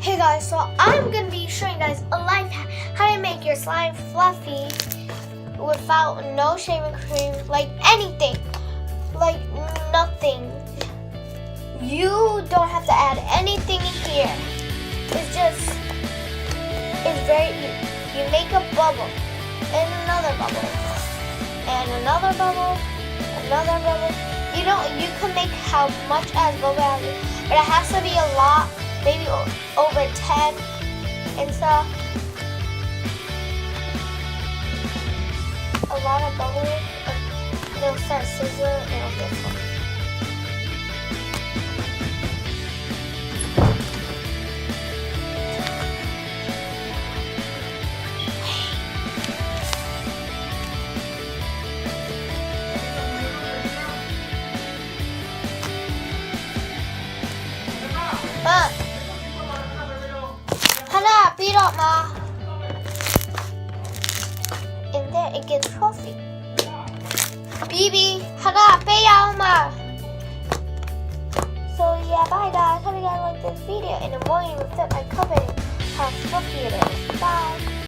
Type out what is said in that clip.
Hey guys, so I'm gonna be showing you guys a life hack how to make your slime fluffy without no shaving cream, like anything, like nothing. You don't have to add anything here. It's very easy. You make a bubble, and another bubble, and another bubble, another bubble. You can make how much as bubble as you, but it has to be a lot, maybe over 10 and stuff. A lot of bubbles, it'll start sizzling and it'll get fun. Hana, beat up ma. And then it gets fluffy. Bibi, Hana, pay out ma. So yeah, bye guys. Hope you guys like this video. In the morning, we'll start by covering how fluffy it is. Bye.